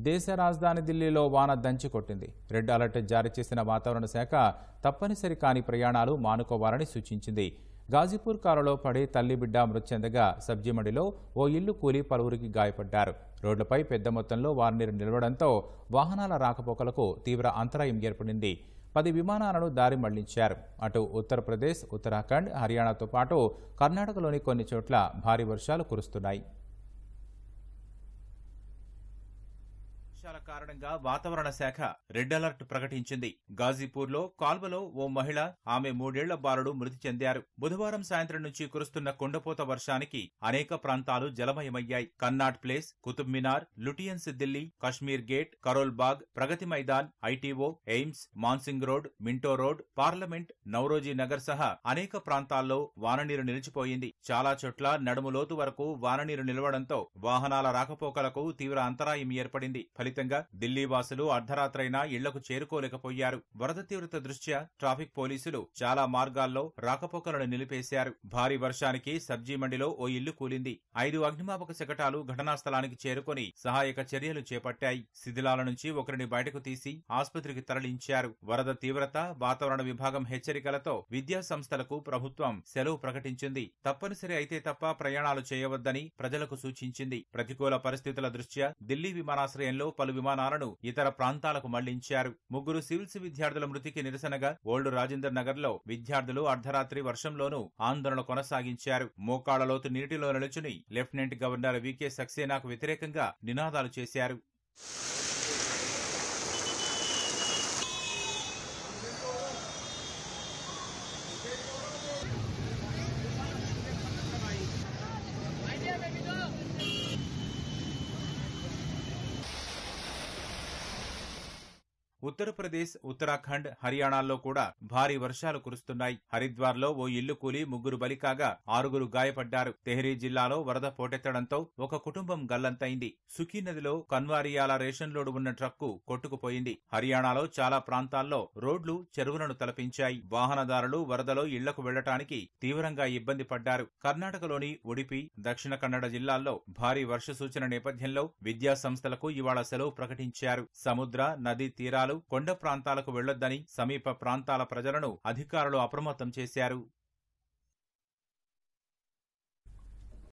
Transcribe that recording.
దేశ రాజధాని ఢిల్లీలో వాన దంచి కొట్టింది. రెడ్ అలర్ట్ జారీ చేసిన వాతావరణ శాఖ తప్పనిసరి కాని ప్రయాణాలు మానుకోవాలని సూచించింది. గాజీపూర్ కారులో పడి తల్లి బిడ్డ మృతి చెందగా సబ్జీ మండిలో ఓ ఇల్లు కూలి పలువురికి గాయపడ్డారు. రోడ్లపై పెద్ద మొత్తంలో వాననీరు నిలవడంతో వాహనాల రాకపోకలకు తీవ్ర అంతరాయం ఏర్పడింది. 10 విమానాలను దారి మళ్లించారు. అటు ఉత్తరప్రదేశ్, ఉత్తరాఖండ్, హర్యానాతో పాటు కర్ణాటకలోని కొన్ని చోట్ల భారీ వర్షాలు కురుస్తున్నాయి. వర్షాల కారణంగా వాతావరణ శాఖ రెడ్ అలర్ట్ ప్రకటించింది. గాజీపూర్లో కాల్వలో ఓ మహిళ, ఆమె 3 ఏళ్ల బాలుడు మృతి చెందారు. బుధవారం సాయంత్రం నుంచి కురుస్తున్న కుండపోత వర్షానికి అనేక ప్రాంతాలు జలమయమయ్యాయి. Connaught place, Qutub Minar, Lutyens Delhi, Kashmir gate, Karol Bagh, Pragati Maidan, ITO, AIIMS, Mansingh road, Minto road, parliament, Naoroji Nagar సహా అనేక ప్రాంతాల్లో వాననీరు నిలిచిపోయింది. చాలా చోట్ల నడుము లోతు వరకు వాననీరు నిలవడంతో వాహనాల రాకపోకలకు తీవ్ర అంతరాయం ఏర్పడింది. ఫలితంగా ఢిల్లీ వాసులు అర్ధరాత్రైనా ఇళ్లకు చేరుకోలేకపోయారు. వరద తీవ్రత దృష్ట్యా ట్రాఫిక్ పోలీసులు చాలా మార్గాల్లో రాకపోకలను నిలిపేశారు. భారీ వర్షానికి సబ్జీ మండిలో ఓ ఇల్లు కూలింది. 5 అగ్నిమాపక శకటాలు ఘటనా స్థలానికి చేరుకుని సహాయక చర్యలు చేపట్టాయి. శిథిలాల నుంచి ఒకరిని బయటకు తీసి ఆసుపత్రికి తరలించారు. వరద తీవ్రత, వాతావరణ విభాగం హెచ్చరికలతో విద్యా సంస్థలకు ప్రభుత్వం సెలవు ప్రకటించింది. తప్పనిసరి అయితే తప్ప ప్రయాణాలు చేయవద్దని ప్రజలకు సూచించింది. ప్రతికూల పరిస్థితుల దృష్ట్యా ఢిల్లీ విమానాశ్రయంలో పలు విమానాలను ఇతర ప్రాంతాలకు మళ్లించారు. 3 సివిల్స్ విద్యార్థుల మృతికి నిరసనగా ఓల్డ్ రాజేందర్ నగర్ లో విద్యార్థులు అర్ధరాత్రి వర్షంలోనూ ఆందోళన కొనసాగించారు. మోకాళ్లలోతు నీటిలో నిలుచుని లెఫ్టినెంట్ గవర్నర్ వికే సక్సేనాకు వ్యతిరేకంగా నినాదాలు చేశారు. ఉత్తరప్రదేశ్, ఉత్తరాఖండ్, హర్యానాల్లో కూడా భారీ వర్షాలు కురుస్తున్నాయి. హరిద్వార్లో ఓ ఇల్లు కూలి 3 బలి కాగా 6 గాయపడ్డారు. తెహ్రీ జిల్లాలో వరద పోటెత్తడంతో ఒక కుటుంబం గల్లంతైంది. సుఖీ నదిలో కన్వారియాల రేషన్ లోడు ఉన్న ట్రక్కు కొట్టుకుపోయింది. హర్యానాలో చాలా ప్రాంతాల్లో రోడ్లు చెరువులను తలపించాయి. వాహనదారులు వరదలో ఇళ్లకు వెళ్లటానికి తీవ్రంగా ఇబ్బంది పడ్డారు. కర్ణాటకలోని ఉడిపి, దక్షిణ కన్నడ జిల్లాల్లో భారీ వర్ష సూచన నేపథ్యంలో విద్యా సంస్థలకు ఇవాళ సెలవు ప్రకటించారు. సముద్ర, నదీ తీరాలు, కొండ ప్రాంతాలకు వెళ్లొద్దని సమీప ప్రాంతాల ప్రజలను అధికారులు అప్రమత్తం చేశారు.